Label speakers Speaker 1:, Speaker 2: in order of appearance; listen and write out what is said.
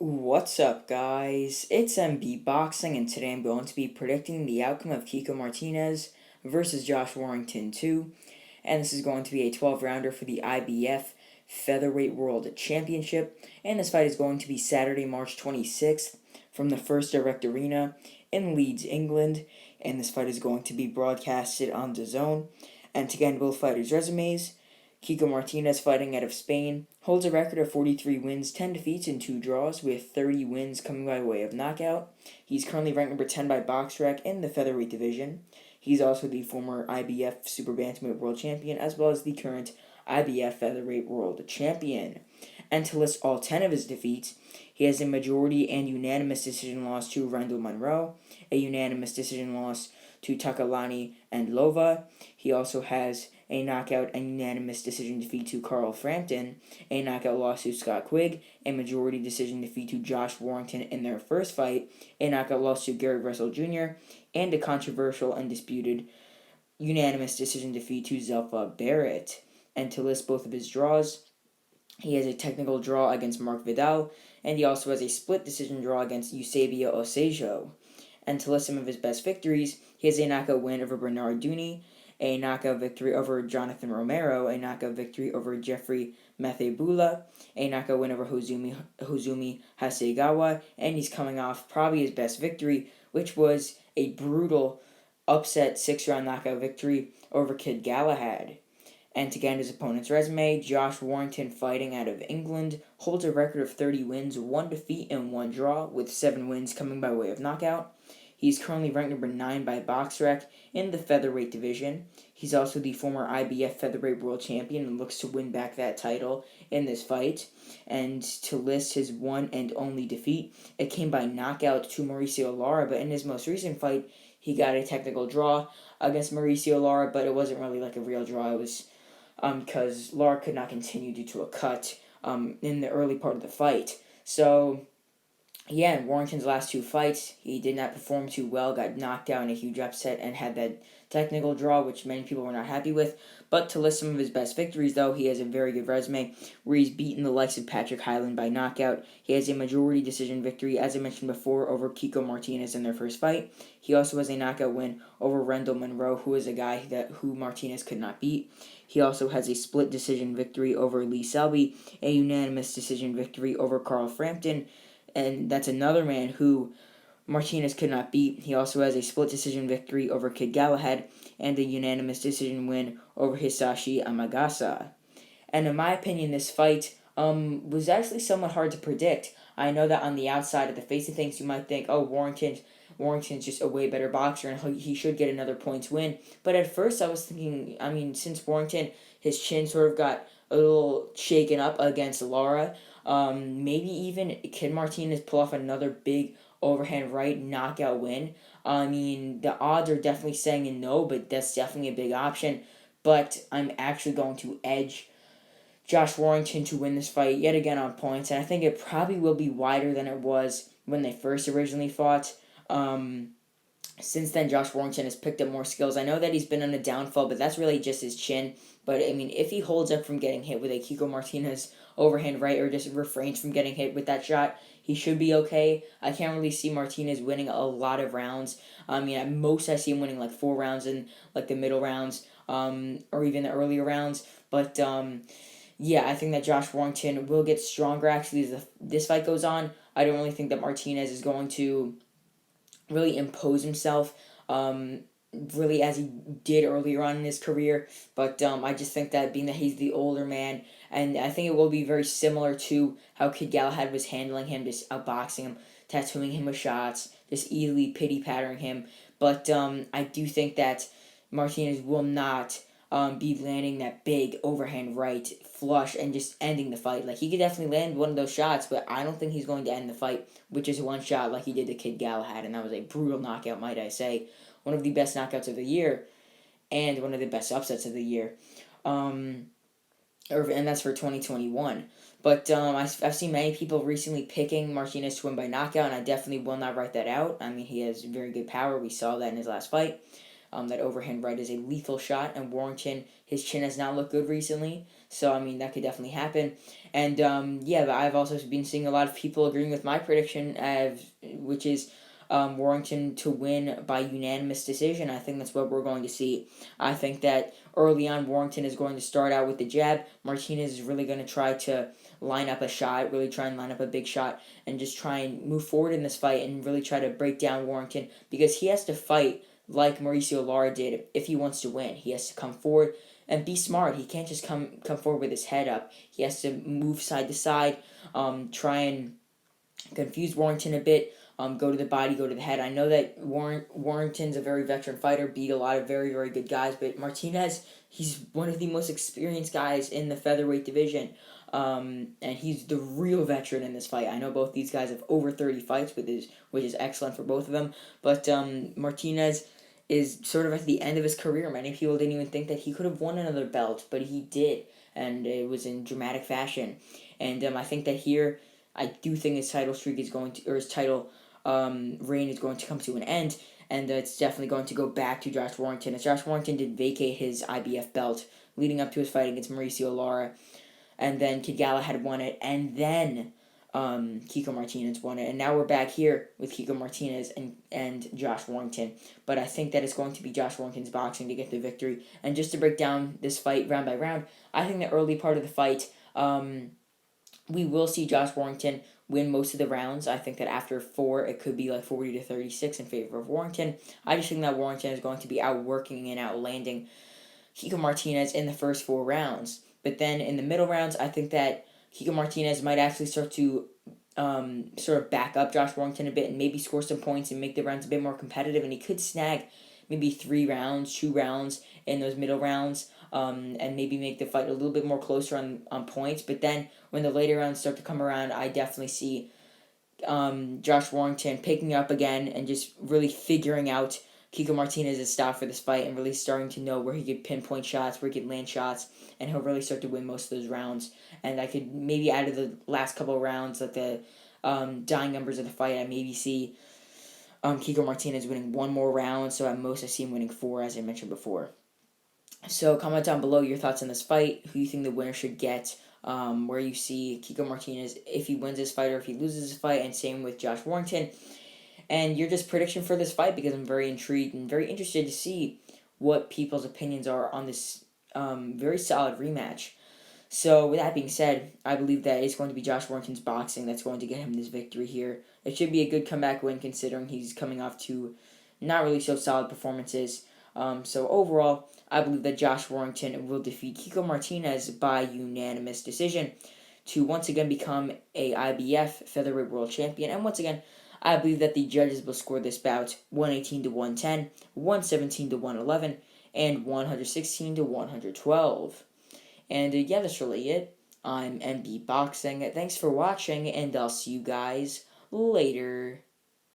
Speaker 1: What's up, guys? It's MB Boxing, and today I'm going to be predicting the outcome of Kiko Martinez versus Josh Warrington 2. And this is going to be a 12-rounder for the IBF Featherweight World Championship. And this fight is going to be Saturday, March 26th from the First Direct Arena in Leeds, England. And this fight is going to be broadcasted on DAZN. And to get into both fighters' resumes, Kiko Martinez, fighting out of Spain, holds a record of 43 wins, 10 defeats, and 2 draws, with 30 wins coming by way of knockout. He's currently ranked number 10 by BoxRec in the featherweight division. He's also the former IBF super-bantamweight world champion, as well as the current IBF featherweight world champion. And to list all 10 of his defeats, he has a majority and unanimous decision loss to Randall Monroe, a unanimous decision loss to Takalani and Lova. He also has a knockout and unanimous decision defeat to Carl Frampton, a knockout loss to Scott Quigg, a majority decision defeat to Josh Warrington in their first fight, a knockout loss to Gary Russell Jr., and a controversial and disputed unanimous decision defeat to Zelfa Barrett. And to list both of his draws, he has a technical draw against Mark Vidal, and he also has a split decision draw against Eusebio Osejo. And to list some of his best victories, he has a knockout win over Bernard Dooney, a knockout victory over Jonathan Romero, a knockout victory over Jeffrey Mathebula, a knockout win over Hozumi Hasegawa, and he's coming off probably his best victory, which was a brutal upset 6-round knockout victory over Kid Galahad. And to get his opponent's resume, Josh Warrington, fighting out of England, holds a record of 30 wins, 1 defeat, and 1 draw, with 7 wins coming by way of knockout. He's currently ranked number 9 by BoxRec in the featherweight division. He's also the former IBF featherweight world champion and looks to win back that title in this fight. And to list his one and only defeat, it came by knockout to Mauricio Lara, but in his most recent fight, he got a technical draw against Mauricio Lara, but it wasn't really like a real draw. It was because Lara could not continue due to a cut in the early part of the fight. So, yeah, in Warrington's last 2 fights, he did not perform too well, got knocked out in a huge upset, and had that technical draw, which many people were not happy with. But to list some of his best victories, though, he has a very good resume, where he's beaten the likes of Patrick Hyland by knockout. He has a majority decision victory, as I mentioned before, over Kiko Martinez in their first fight. He also has a knockout win over Randall Monroe, who is a guy who Martinez could not beat. He also has a split decision victory over Lee Selby, a unanimous decision victory over Carl Frampton, and that's another man who Martinez could not beat. He also has a split decision victory over Kid Galahad and a unanimous decision win over Hisashi Amagasa. And in my opinion, this fight was actually somewhat hard to predict. I know that on the outside, of the face of things, you might think, oh, Warrington's just a way better boxer and he should get another points win. But at first I was thinking, since Warrington, his chin sort of got a little shaken up against Lara, maybe even can Martinez pull off another big overhand right knockout win? The odds are definitely saying a no, but that's definitely a big option. But I'm actually going to edge Josh Warrington to win this fight yet again on points, and I think it probably will be wider than it was when they first originally fought. Since then, Josh Warrington has picked up more skills. I know that he's been on a downfall, but that's really just his chin. But, if he holds up from getting hit with a Kiko Martinez overhand right, or just refrains from getting hit with that shot, he should be okay. I can't really see Martinez winning a lot of rounds. At most I see him winning like 4 rounds in like the middle rounds, or even the earlier rounds. But, yeah, I think that Josh Warrington will get stronger actually as this fight goes on. I don't really think that Martinez is going to really impose himself really as he did earlier on in his career. But I just think that being that he's the older man, and I think it will be very similar to how Kid Galahad was handling him, just outboxing him, tattooing him with shots, just easily pity-pattering him. But I do think that Martinez will not be landing that big overhand right flush and just ending the fight. Like, he could definitely land one of those shots, but I don't think he's going to end the fight with just one shot like he did to Kid Galahad, and that was a brutal knockout, might I say. One of the best knockouts of the year, and one of the best upsets of the year. And that's for 2021. But I've seen many people recently picking Martinez to win by knockout, and I definitely will not write that out. He has very good power. We saw that in his last fight. That overhand right is a lethal shot, and Warrington, his chin has not looked good recently. So, I mean, that could definitely happen. And, yeah, but I've also been seeing a lot of people agreeing with my prediction, which is Warrington to win by unanimous decision. I think that's what we're going to see. I think that early on, Warrington is going to start out with the jab. Martinez is really going to try to line up a shot, really try and line up a big shot, and just try and move forward in this fight and really try to break down Warrington, because he has to fight like Mauricio Lara did if he wants to win. He has to come forward and be smart. He can't just come forward with his head up. He has to move side to side, try and confuse Warrington a bit, go to the body, go to the head. I know that Warrington's a very veteran fighter, beat a lot of very, very good guys, but Martinez, he's one of the most experienced guys in the featherweight division, and he's the real veteran in this fight. I know both these guys have over 30 fights, which is excellent for both of them, but Martinez is sort of at the end of his career. Many people didn't even think that he could have won another belt, but he did, and it was in dramatic fashion. And I think that here, I do think his title streak is going to, or his title reign is going to come to an end, and it's definitely going to go back to Josh Warrington, as Josh Warrington did vacate his IBF belt leading up to his fight against Mauricio Lara, and then Kid Galahad won it, and then Kiko Martinez won it, and now we're back here with Kiko Martinez and Josh Warrington. But I think that it's going to be Josh Warrington's boxing to get the victory. And just to break down this fight round by round, I think the early part of the fight, we will see Josh Warrington win most of the rounds. I think that after 4, it could be like 40-36 in favor of Warrington. I just think that Warrington is going to be outworking and outlanding Kiko Martinez in the first 4 rounds. But then in the middle rounds, I think that Kiko Martinez might actually start to sort of back up Josh Warrington a bit and maybe score some points and make the rounds a bit more competitive. And he could snag maybe 3 rounds, 2 rounds in those middle rounds, and maybe make the fight a little bit more closer on points. But then when the later rounds start to come around, I definitely see Josh Warrington picking up again and just really figuring out Kiko Martinez's style for this fight and really starting to know where he could pinpoint shots, where he could land shots, and he'll really start to win most of those rounds. And I could maybe out of the last couple of rounds, like the dying numbers of the fight, I maybe see Kiko Martinez winning 1 more round, so at most I see him winning 4, as I mentioned before. So comment down below your thoughts on this fight, who you think the winner should get, where you see Kiko Martinez if he wins this fight or if he loses this fight, and same with Josh Warrington. And your just prediction for this fight, because I'm very intrigued and very interested to see what people's opinions are on this very solid rematch. So with that being said, I believe that it's going to be Josh Warrington's boxing that's going to get him this victory here. It should be a good comeback win considering he's coming off 2 not really so solid performances. So overall, I believe that Josh Warrington will defeat Kiko Martinez by unanimous decision to once again become a IBF Featherweight World Champion. And once again, I believe that the judges will score this bout 118-110, 117-111, and 116-112. And yeah, that's really it. I'm MB Boxing. Thanks for watching, and I'll see you guys later.